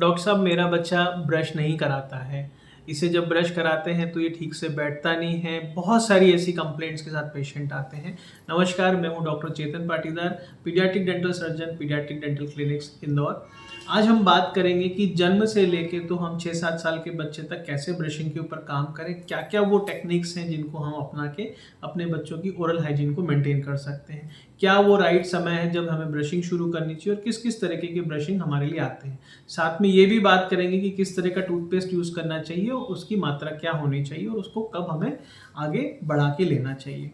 Doctor साहब मेरा बच्चा ब्रश नहीं कराता है। इसे जब ब्रश कराते हैं तो ये ठीक से बैठता नहीं है। बहुत सारी ऐसी कंप्लेंट्स के साथ पेशेंट आते हैं। नमस्कार, मैं हूं doctor Chetan Patidar, paediatric dental surgeon, paediatric dental clinics Indore. आज हम बात करेंगे कि जन्म से लेके तो हम 6-7 साल के बच्चे तक कैसे ब्रशिंग के ऊपर काम करें, क्या क्या वो टेक्निक्स हैं जिनको हम अपना के अपने बच्चों की ओरल हाइजीन को मेंटेन कर सकते हैं, क्या वो राइट समय है जब हमें ब्रशिंग शुरू करनी चाहिए और किस किस तरीके की ब्रशिंग हमारे लिए आते हैं। साथ में ये भी बात करेंगे कि किस तरह का टूथपेस्ट यूज़ करना चाहिए और उसकी मात्रा क्या होनी चाहिए और उसको कब हमें आगे बढ़ा के लेना चाहिए।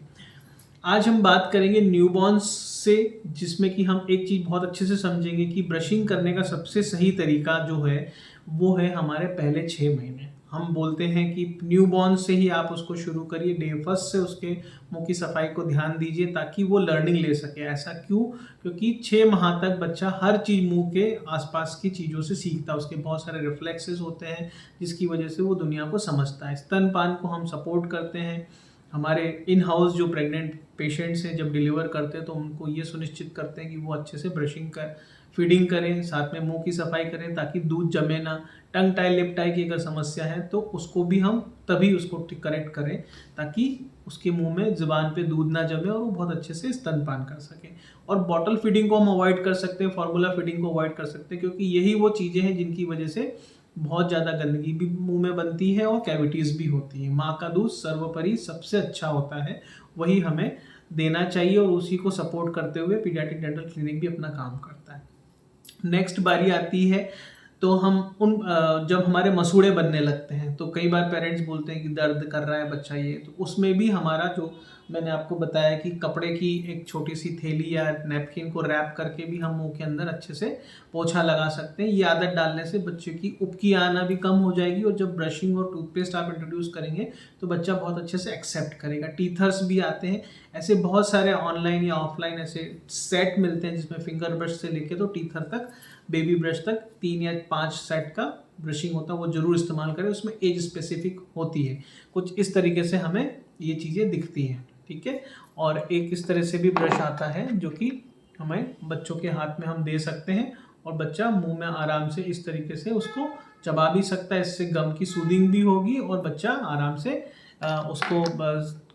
आज हम बात करेंगे न्यूबॉर्न्स से, जिसमें कि हम एक चीज़ बहुत अच्छे से समझेंगे कि ब्रशिंग करने का सबसे सही तरीका जो है वो है हमारे पहले 6 महीने। हम बोलते हैं कि न्यूबॉर्न से ही आप उसको शुरू करिए, डे फर्स्ट से उसके मुंह की सफाई को ध्यान दीजिए ताकि वो लर्निंग ले सके। ऐसा क्यों? क्योंकि 6 माह तक बच्चा हर चीज़ मुंह के आसपास की चीज़ों से सीखता है। उसके बहुत सारे रिफ्लेक्सेस होते हैं जिसकी वजह से वो दुनिया को समझता है। स्तनपान को हम सपोर्ट करते हैं। हमारे इन हाउस जो प्रेग्नेंट पेशेंट्स हैं जब डिलीवर करते हैं तो उनको ये सुनिश्चित करते हैं कि वो अच्छे से ब्रशिंग कर फीडिंग करें, साथ में मुंह की सफाई करें ताकि दूध जमे ना। टंग टाई लिप टाई की अगर समस्या है तो उसको भी हम तभी उसको करेक्ट करें ताकि उसके मुंह में ज़ुबान पे दूध ना जमे और वो बहुत अच्छे से स्तनपान कर सके। और बॉटल फीडिंग को हम अवॉइड कर सकते हैं, फार्मूला फीडिंग को अवॉइड कर सकते हैं, क्योंकि यही वो चीज़ें हैं जिनकी वजह से बहुत ज़्यादा गंदगी भी मुंह में बनती है और कैविटीज़ भी होती हैं। माँ का दूध सर्वोपरि सबसे अच्छा होता है, वही हमें देना चाहिए और उसी को सपोर्ट करते हुए पीडियाट्रिक डेंटल क्लिनिक भी अपना काम करता है। नेक्स्ट बारी आती है तो हम जब हमारे मसूड़े बनने लगते हैं तो कई बार पेरेंट्स बोलते हैं कि दर्द कर रहा है बच्चा, ये तो उसमें भी हमारा जो मैंने आपको बताया कि कपड़े की एक छोटी सी थैली या नैपकिन को रैप करके भी हम मुंह के अंदर अच्छे से पोछा लगा सकते हैं। ये आदत डालने से बच्चे की उबकी आना भी कम हो जाएगी और जब ब्रशिंग और टूथपेस्ट आप इंट्रोड्यूस करेंगे तो बच्चा बहुत अच्छे से एक्सेप्ट करेगा। टीथर्स भी आते हैं, ऐसे बहुत सारे ऑनलाइन या ऑफलाइन ऐसे सेट मिलते हैं जिसमें फिंगर ब्रश से लेके तो टीथर तक, बेबी ब्रश तक 3 या 5 सेट का ब्रशिंग होता है, वो जरूर इस्तेमाल करें। उसमें एज स्पेसिफिक होती है, कुछ इस तरीके से हमें ये चीज़ें दिखती हैं, ठीक है। और एक इस तरह से भी ब्रश आता है जो कि हमें बच्चों के हाथ में हम दे सकते हैं और बच्चा मुंह में आराम से इस तरीके से उसको चबा भी सकता है। इससे गम की सूदिंग भी होगी और बच्चा आराम से उसको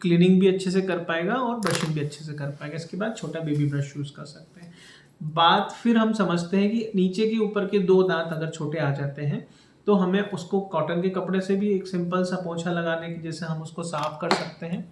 क्लीनिंग भी अच्छे से कर पाएगा और ब्रशिंग भी अच्छे से कर पाएगा। इसके बाद छोटा बेबी ब्रश यूज़ कर सकते हैं। बात फिर हम समझते हैं कि नीचे के ऊपर के 2 दांत अगर छोटे आ जाते हैं तो हमें उसको कॉटन के कपड़े से भी एक सिंपल सा पोंछा लगाने की जैसे हम उसको साफ कर सकते हैं,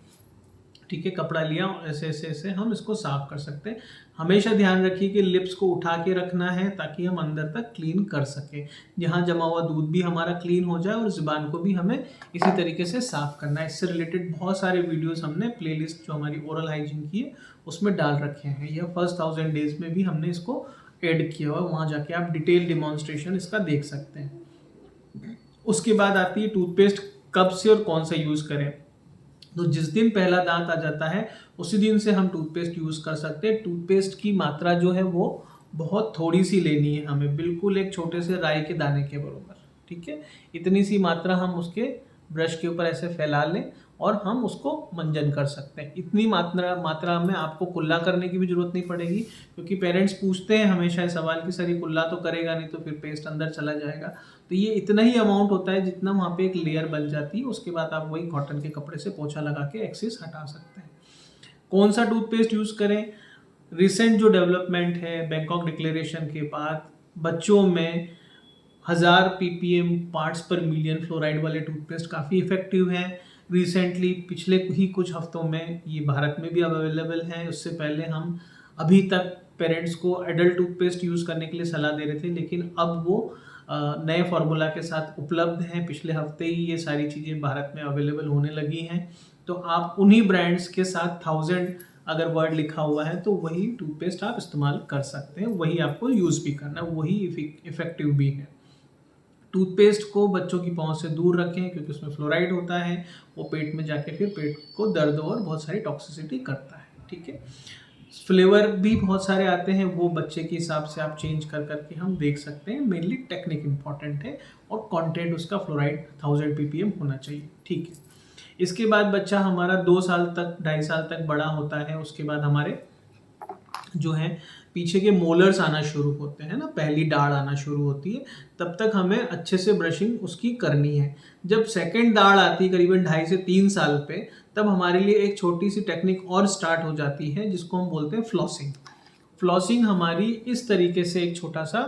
ठीक है। कपड़ा लिया और ऐसे ऐसे ऐसे हम इसको साफ कर सकते हैं। हमेशा ध्यान रखिए कि लिप्स को उठा के रखना है ताकि हम अंदर तक क्लीन कर सकें। जहाँ जमा हुआ दूध भी हमारा क्लीन हो जाए और ज़ुबान को भी हमें इसी तरीके से साफ करना है। इससे रिलेटेड बहुत सारे वीडियोस हमने प्लेलिस्ट जो हमारी ओरल हाइजीन की है उसमें डाल रखे हैं। यह फर्स्ट 1000 डेज में भी हमने इसको ऐड किया हुआ है, वहाँ जाके आप डिटेल डिमॉन्स्ट्रेशन इसका देख सकते हैं। उसके बाद आती है टूथपेस्ट कब से और कौन सा यूज़ करें। तो जिस दिन पहला दांत आ जाता है उसी दिन से हम टूथपेस्ट यूज़ कर सकते हैं। टूथपेस्ट की मात्रा जो है वो बहुत थोड़ी सी लेनी है हमें, बिल्कुल एक छोटे से राई के दाने के बराबर, ठीक है। इतनी सी मात्रा हम उसके ब्रश के ऊपर ऐसे फैला लें और हम उसको मंजन कर सकते हैं। इतनी मात्रा में आपको कुल्ला करने की भी जरूरत नहीं पड़ेगी, क्योंकि पेरेंट्स पूछते हैं हमेशा इस सवाल कि सर ये कुल्ला तो करेगा नहीं तो फिर पेस्ट अंदर चला जाएगा। तो ये इतना ही अमाउंट होता है जितना वहाँ पे एक लेयर बन जाती है। उसके बाद आप वही कॉटन के कपड़े से पोछा लगा के एक्सेस हटा सकते हैं। कौन सा टूथपेस्ट यूज़ करें? रिसेंट जो डेवलपमेंट है बैंकॉक डिक्लेरेशन के बाद बच्चों में 1000 ppm पार्ट्स पर मिलियन फ्लोराइड वाले टूथपेस्ट काफ़ी इफेक्टिव हैं। रिसेंटली पिछले ही कुछ हफ्तों में ये भारत में भी अब अवेलेबल है। उससे पहले हम अभी तक पेरेंट्स को एडल्ट टूथपेस्ट यूज़ करने के लिए सलाह दे रहे थे, लेकिन अब वो नए फार्मूला के साथ उपलब्ध हैं। पिछले हफ्ते ही ये सारी चीज़ें भारत में अवेलेबल होने लगी हैं। तो आप उन्हीं ब्रांड्स के साथ 1000 अगर वर्ड लिखा हुआ है तो वही टूथपेस्ट आप इस्तेमाल कर सकते हैं, वही आपको यूज़ भी करना है, वही इफेक्टिव भी है। टूथपेस्ट को बच्चों की पहुंच से दूर रखें क्योंकि उसमें फ्लोराइड होता है, वो पेट में जाके फिर पेट को दर्द और बहुत सारी टॉक्सिसिटी करता है, ठीक है। फ्लेवर भी बहुत सारे आते हैं, वो बच्चे के हिसाब से आप चेंज कर करके हम देख सकते हैं। मेनली टेक्निक इंपॉर्टेंट है और कंटेंट उसका फ्लोराइड 1000 ppm होना चाहिए, ठीक है। इसके बाद बच्चा हमारा 2 साल तक 2.5 साल तक बड़ा होता है। उसके बाद हमारे जो है पीछे के मोलर्स आना शुरू होते हैं ना, पहली दाढ़ आना शुरू होती है, तब तक हमें अच्छे से ब्रशिंग उसकी करनी है। जब सेकंड दाढ़ आती है करीबन 2.5 से 3 साल पे, तब हमारे लिए एक छोटी सी टेक्निक और स्टार्ट हो जाती है जिसको हम बोलते हैं फ्लॉसिंग। फ्लॉसिंग हमारी इस तरीके से एक छोटा सा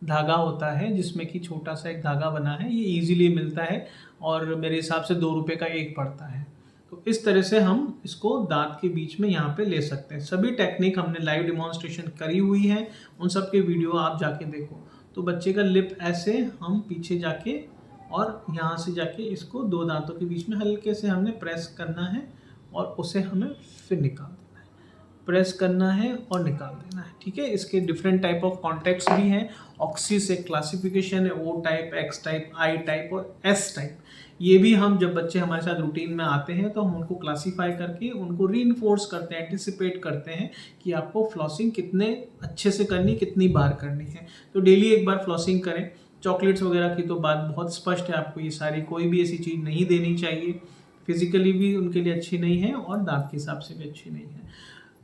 धागा होता है जिसमें कि छोटा सा एक धागा बना है, ये इजीली मिलता है और मेरे हिसाब से 2 रुपये का एक पड़ता है। तो इस तरह से हम इसको दांत के बीच में यहाँ पे ले सकते हैं। सभी टेक्निक हमने लाइव डिमॉन्स्ट्रेशन करी हुई है, उन सब के वीडियो आप जाके देखो। तो बच्चे का लिप ऐसे हम पीछे जाके और यहाँ से जाके इसको 2 दांतों के बीच में हल्के से हमने प्रेस करना है और उसे हमें फिर निकाल देना है, प्रेस करना है और निकाल देना है। ठीक है, इसके डिफरेंट टाइप ऑफ कॉन्टेक्ट्स भी हैं। ऑक्सीस एक क्लासिफिकेशन है, O type, X type, I type और S टाइप। ये भी हम जब बच्चे हमारे साथ रूटीन में आते हैं तो हम उनको क्लासीफाई करके उनको रीइंफोर्स करते हैं, एंटिसिपेट करते हैं कि आपको फ्लॉसिंग कितने अच्छे से करनी, कितनी बार करनी है। तो डेली एक बार फ्लॉसिंग करें। चॉकलेट्स वगैरह की तो बात बहुत स्पष्ट है, आपको ये सारी कोई भी ऐसी चीज़ नहीं देनी चाहिए, फिजिकली भी उनके लिए अच्छी नहीं है और दांत के हिसाब से भी अच्छी नहीं है।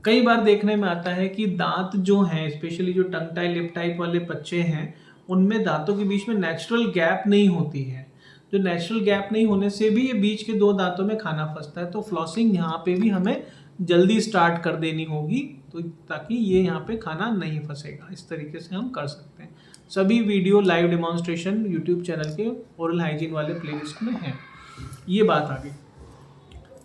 कई बार देखने में आता है कि दांत जो हैं, स्पेशली जो टंग टाई लिप टाइप वाले बच्चे हैं, उनमें दांतों के बीच में नेचुरल गैप नहीं होती है। जो नेचुरल गैप नहीं होने से भी ये बीच के 2 दांतों में खाना फंसता है। तो फ्लॉसिंग यहाँ पे भी हमें जल्दी स्टार्ट कर देनी होगी, तो ताकि ये यहाँ पे खाना नहीं फंसेगा। इस तरीके से हम कर सकते हैं। सभी video live demonstration YouTube channel के ओरल हाइजीन वाले प्लेलिस्ट में हैं। ये बात आ गई।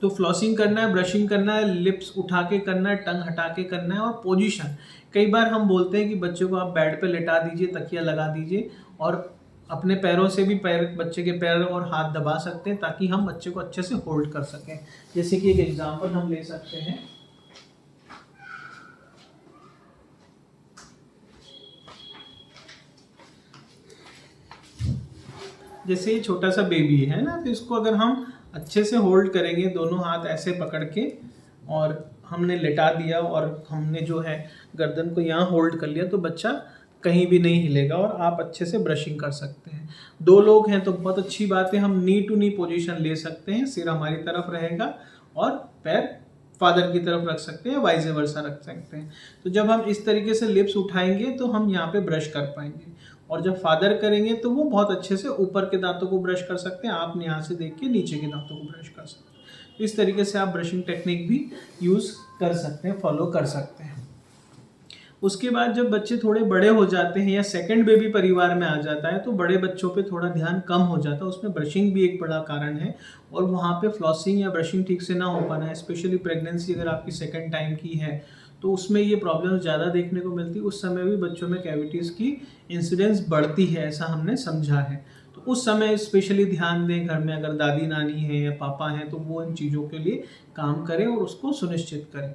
तो फ्लॉसिंग करना है, ब्रशिंग करना है, लिप्स उठा के करना है, टंग हटा के करना है और पोजीशन। कई बार हम बोलते हैं कि बच्चों को आप बेड पे लेटा दीजिए, तकिया लगा दीजिए और अपने पैरों से भी बच्चे के पैर और हाथ दबा सकते हैं ताकि हम बच्चे को अच्छे से होल्ड कर सकें। जैसे कि एक एग्जांपल हम ले सकते हैं। जैसे ये छोटा सा बेबी है ना, तो इसको अगर हम अच्छे से होल्ड करेंगे, दोनों हाथ ऐसे पकड़ के, और हमने लेटा दिया और हमने जो है गर्दन को यहाँ होल्ड कर लिया, तो बच्चा कहीं भी नहीं हिलेगा और आप अच्छे से ब्रशिंग कर सकते हैं। 2 लोग हैं तो बहुत अच्छी बात है, हम नी टू नी पोजीशन ले सकते हैं। सिर हमारी तरफ रहेगा और पैर फादर की तरफ रख सकते हैं, वाइस वर्सा रख सकते हैं। तो जब हम इस तरीके से लिप्स उठाएंगे तो हम यहाँ पे ब्रश कर पाएंगे, और जब फादर करेंगे तो वो बहुत अच्छे से ऊपर के दांतों को ब्रश कर सकते हैं। आप यहाँ से देख के नीचे के दांतों को ब्रश कर सकते हैं। तो इस तरीके से आप ब्रशिंग टेक्निक भी यूज़ कर सकते हैं, फॉलो कर सकते हैं। उसके बाद जब बच्चे थोड़े बड़े हो जाते हैं या सेकंड बेबी परिवार में आ जाता है, तो बड़े बच्चों पे थोड़ा ध्यान कम हो जाता है। उसमें ब्रशिंग भी एक बड़ा कारण है, और वहाँ पे फ्लॉसिंग या ब्रशिंग ठीक से ना हो पाना है। स्पेशली प्रेगनेंसी अगर आपकी सेकंड टाइम की है तो उसमें ये प्रॉब्लम ज़्यादा देखने को मिलती है। उस समय भी बच्चों में कैविटीज़ की इंसिडेंस बढ़ती है, ऐसा हमने समझा है। तो उस समय स्पेशली ध्यान दें, घर में अगर दादी नानी है या पापा हैं तो वो इन चीज़ों के लिए काम करें और उसको सुनिश्चित करें।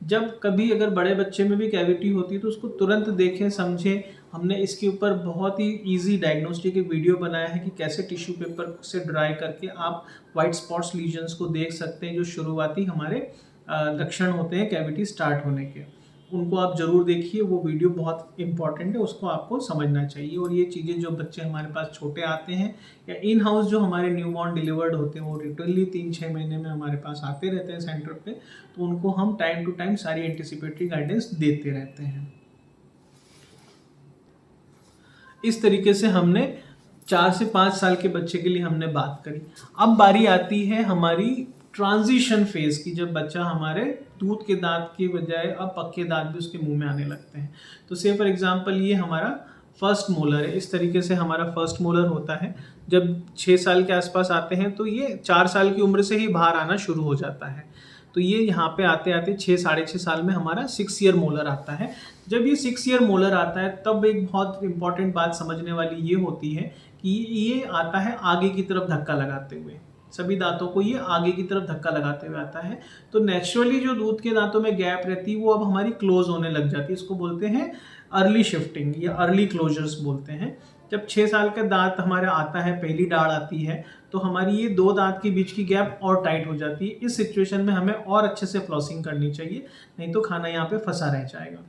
जब कभी अगर बड़े बच्चे में भी कैविटी होती है तो उसको तुरंत देखें, समझें। हमने इसके ऊपर बहुत ही इजी डायग्नोस्टिक एक वीडियो बनाया है कि कैसे टिश्यू पेपर से ड्राई करके आप वाइट स्पॉट्स लीजन्स को देख सकते हैं, जो शुरुआती हमारे लक्षण होते हैं कैविटी स्टार्ट होने के। उनको आप ज़रूर देखिए, वो वीडियो बहुत इंपॉर्टेंट है, उसको आपको समझना चाहिए। और ये चीज़ें जो बच्चे हमारे पास छोटे आते हैं या इन हाउस जो हमारे न्यूबॉर्न डिलीवर्ड होते हैं, वो रिटर्नली 3-6 महीने में हमारे पास आते रहते हैं सेंटर पे, तो उनको हम टाइम टू टाइम सारी एंटिसिपेटरी गाइडेंस देते रहते हैं। इस तरीके से हमने 4 से 5 साल के बच्चे के लिए हमने बात करी। अब बारी आती है हमारी ट्रांजिशन फेज की, जब बच्चा हमारे दूध के दांत की बजाय अब पक्के दांत भी उसके मुंह में आने लगते हैं। तो से फॉर एग्जांपल ये हमारा फर्स्ट मोलर है। इस तरीके से हमारा फर्स्ट मोलर होता है। जब 6 साल के आसपास आते हैं तो ये 4 साल की उम्र से ही बाहर आना शुरू हो जाता है। तो ये यहाँ पे आते आते 6 साढ़े 6 साल में हमारा 6 ईयर मोलर आता है। जब ये 6 ईयर मोलर आता है तब एक बहुत इंपॉर्टेंट बात समझने वाली ये होती है कि ये आता है आगे की तरफ धक्का लगाते हुए। सभी दांतों को ये आगे की तरफ धक्का लगाते हुए आता है। तो नेचुरली जो दूध के दांतों में गैप रहती है वो अब हमारी क्लोज होने लग जाती है। इसको बोलते हैं अर्ली शिफ्टिंग या अर्ली क्लोजर्स बोलते हैं। जब 6 साल का दांत हमारा आता है, पहली दाढ़ आती है, तो हमारी ये 2 दांत के बीच की गैप और टाइट हो जाती है। इस सिचुएशन में हमें और अच्छे से फ्लॉसिंग करनी चाहिए, नहीं तो खाना यहाँ पे फंसा रह जाएगा।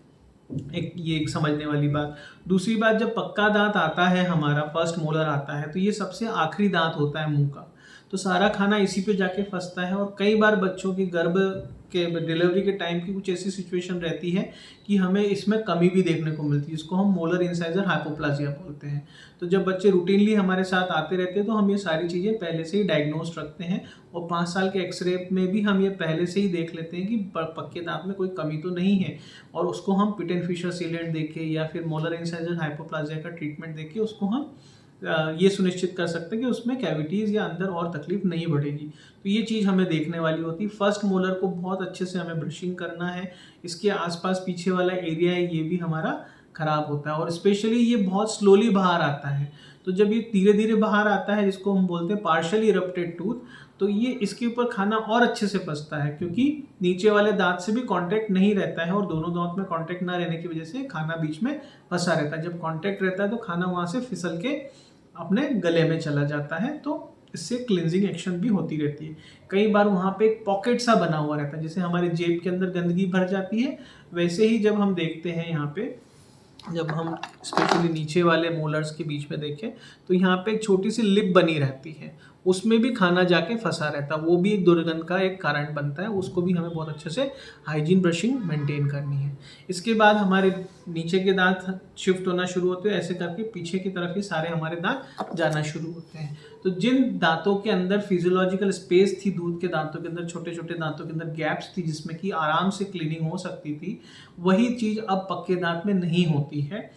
एक समझने वाली बात। दूसरी बात, जब पक्का दांत आता है हमारा, फर्स्ट मोलर आता है, तो ये सबसे आखिरी दांत होता है मुंह का। तो सारा खाना इसी पे जाके फंसता है। और कई बार बच्चों की गर्भ के डिलीवरी के टाइम की कुछ ऐसी सिचुएशन रहती है कि हमें इसमें कमी भी देखने को मिलती है, जिसको हम मोलर इंसाइजर हाइपोप्लाजिया बोलते हैं। तो जब बच्चे रूटीनली हमारे साथ आते रहते हैं तो हम ये सारी चीज़ें पहले से ही डायग्नोज रखते हैं, और 5 साल के एक्सरे में भी हम ये पहले से ही देख लेते हैं कि पक्के दांत में कोई कमी तो नहीं है, और उसको हम पिट एंड फिशर सीलेंट देके या फिर मोलर इंसाइजर हाइपोप्लाजिया का ट्रीटमेंट देके उसको हम ये सुनिश्चित कर सकते हैं कि उसमें कैविटीज़ या अंदर और तकलीफ नहीं बढ़ेगी। तो ये चीज़ हमें देखने वाली होती है। फर्स्ट मोलर को बहुत अच्छे से हमें ब्रशिंग करना है, इसके आसपास पीछे वाला एरिया है ये भी हमारा खराब होता है, और स्पेशली ये बहुत स्लोली बाहर आता है। तो जब ये धीरे धीरे बाहर आता है, जिसको हम बोलते हैं पार्शियली इरप्टेड टूथ, तो ये इसके ऊपर खाना और अच्छे से फंसता है, क्योंकि नीचे वाले दांत से भी कांटेक्ट नहीं रहता है, और दोनों दांत में कांटेक्ट ना रहने की वजह से खाना बीच में फंसा रहता है। जब कांटेक्ट रहता है तो खाना वहाँ से फिसल के अपने गले में चला जाता है, तो इससे क्लिनजिंग एक्शन भी होती रहती है। कई बार वहाँ पे एक पॉकेट सा बना हुआ रहता है, जैसे हमारी जेब के अंदर गंदगी भर जाती है, वैसे ही जब हम देखते हैं यहाँ पे, जब हम स्पेशली नीचे वाले मोलर्स के बीच में देखें तो यहाँ पे एक छोटी सी लिप बनी रहती है, उसमें भी खाना जाके फंसा रहता है, वो भी एक दुर्गंध का एक कारण बनता है। उसको भी हमें बहुत अच्छे से हाइजीन ब्रशिंग मेंटेन करनी है। इसके बाद हमारे नीचे के दांत शिफ्ट होना शुरू होते हैं, ऐसे करके पीछे की तरफ ही सारे हमारे दांत जाना शुरू होते हैं। तो जिन दांतों के अंदर फिजियोलॉजिकल स्पेस थी, दूध के दांतों के अंदर छोटे छोटे दांतों के अंदर गैप्स थी जिसमें कि आराम से क्लीनिंग हो सकती थी, वही चीज़ अब पक्के दांत में नहीं होती है।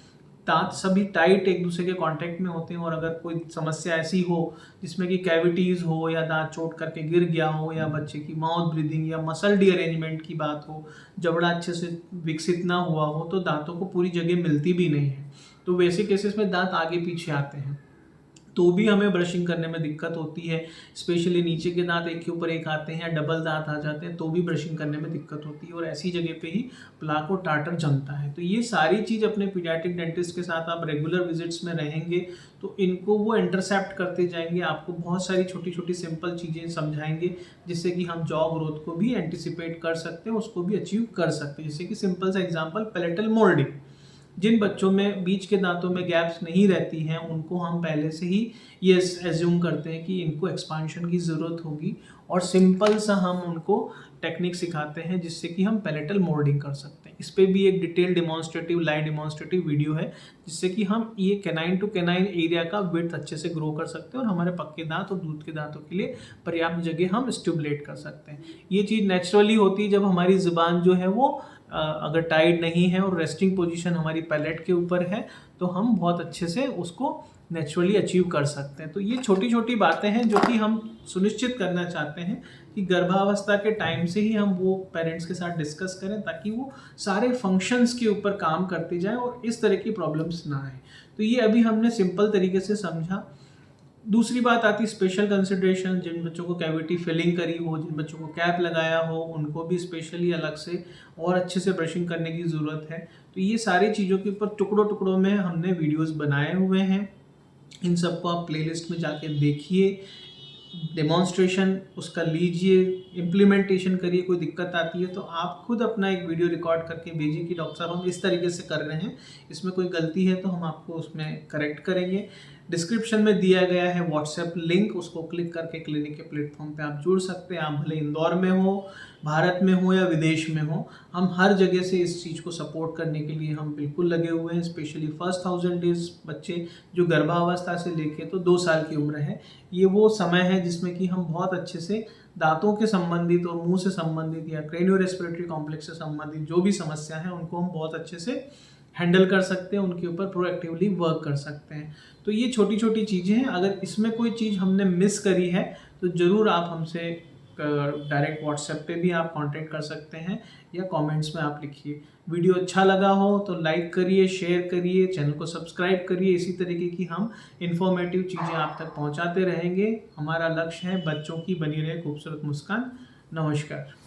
दांत सभी टाइट एक दूसरे के कांटेक्ट में होते हैं, और अगर कोई समस्या ऐसी हो जिसमें कि कैविटीज़ हो, या दांत चोट करके गिर गया हो, या बच्चे की माउथ ब्रीदिंग या मसल डीअरेंजमेंट की बात हो, जबड़ा अच्छे से विकसित ना हुआ हो, तो दांतों को पूरी जगह मिलती भी नहीं है, तो वैसे केसेस में दांत आगे पीछे आते हैं, तो भी हमें ब्रशिंग करने में दिक्कत होती है। स्पेशली नीचे के दांत एक के ऊपर एक आते हैं, या डबल दांत आ जाते हैं, तो भी ब्रशिंग करने में दिक्कत होती है, और ऐसी जगह पे ही प्लाक और टार्टर जमता है। तो ये सारी चीज़ अपने पीडियाट्रिक डेंटिस्ट के साथ आप रेगुलर विजिट्स में रहेंगे तो इनको वो इंटरसेप्ट करते जाएंगे, आपको बहुत सारी छोटी छोटी सिंपल चीज़ें समझाएंगे, जिससे कि हम जॉ ग्रोथ को भी एंटिसिपेट कर सकते हैं, उसको भी अचीव कर सकते हैं। जैसे कि सिंपल सा एग्जाम्पल, पैलेटल मोल्डिंग। जिन बच्चों में बीच के दांतों में गैप्स नहीं रहती हैं, उनको हम पहले से ही ये एज्यूम करते हैं कि इनको एक्सपांशन की ज़रूरत होगी, और सिंपल सा हम उनको टेक्निक सिखाते हैं जिससे कि हम पैलेटल मोल्डिंग कर सकते हैं। इस पर भी एक detail demonstrative live demonstrative video है, जिससे कि हम ये कैनाइन टू कैनाइन एरिया का विड्थ अच्छे से ग्रो कर सकते हैं, और हमारे पक्के दांत और दूध के दांतों के लिए पर्याप्त जगह हम स्टिमुलेट कर सकते हैं। ये चीज़ नेचुरली होती है जब हमारी ज़ुबान जो है वो अगर टाइट नहीं है और रेस्टिंग पोजीशन हमारी पैलेट के ऊपर है, तो हम बहुत अच्छे से उसको नेचुरली अचीव कर सकते हैं। तो ये छोटी छोटी बातें हैं जो कि हम सुनिश्चित करना चाहते हैं कि गर्भावस्था के टाइम से ही हम वो पेरेंट्स के साथ डिस्कस करें, ताकि वो सारे फंक्शंस के ऊपर काम करते जाएं और इस तरह की प्रॉब्लम्स ना आए। तो ये अभी हमने सिंपल तरीके से समझा। दूसरी बात आती है स्पेशल कंसिडरेशन। जिन बच्चों को कैविटी फिलिंग करी हो, जिन बच्चों को कैप लगाया हो, उनको भी स्पेशली अलग से और अच्छे से ब्रशिंग करने की ज़रूरत है। तो ये सारी चीज़ों के ऊपर टुकड़ों टुकड़ों में हमने वीडियोस बनाए हुए हैं, इन सबको आप प्लेलिस्ट में जाके देखिए, डेमोन्स्ट्रेशन उसका लीजिए, इम्प्लीमेंटेशन करिए। कोई दिक्कत आती है तो आप खुद अपना एक वीडियो रिकॉर्ड करके भेजिए कि डॉक्टर साहब हम इस तरीके से कर रहे हैं, इसमें कोई गलती है तो हम आपको उसमें करेक्ट करेंगे। डिस्क्रिप्शन में दिया गया है व्हाट्सएप लिंक, उसको क्लिक करके क्लिनिक के प्लेटफॉर्म पे आप जुड़ सकते हैं। आप भले इंदौर में हो, भारत में हो या विदेश में हो, हम हर जगह से इस चीज़ को सपोर्ट करने के लिए हम बिल्कुल लगे हुए हैं। स्पेशली फर्स्ट 1000 डेज बच्चे जो गर्भावस्था से लेके तो 2 साल की उम्र है, ये वो समय है जिसमें कि हम बहुत अच्छे से दांतों के संबंधित और मुंह से संबंधित या क्रेनियो रेस्पिरेटरी कॉम्प्लेक्स से संबंधित जो भी समस्या है उनको हम बहुत अच्छे से हैंडल कर सकते हैं, उनके ऊपर प्रोएक्टिवली वर्क कर सकते हैं। तो ये छोटी छोटी चीज़ें हैं। अगर इसमें कोई चीज़ हमने मिस करी है तो ज़रूर आप हमसे डायरेक्ट व्हाट्सएप पे भी आप कांटेक्ट कर सकते हैं, या कमेंट्स में आप लिखिए। वीडियो अच्छा लगा हो तो लाइक करिए, शेयर करिए, चैनल को सब्सक्राइब करिए। इसी तरीके की हम इंफॉर्मेटिव चीज़ें आप तक पहुंचाते रहेंगे। हमारा लक्ष्य है बच्चों की बनी रहे खूबसूरत मुस्कान। नमस्कार।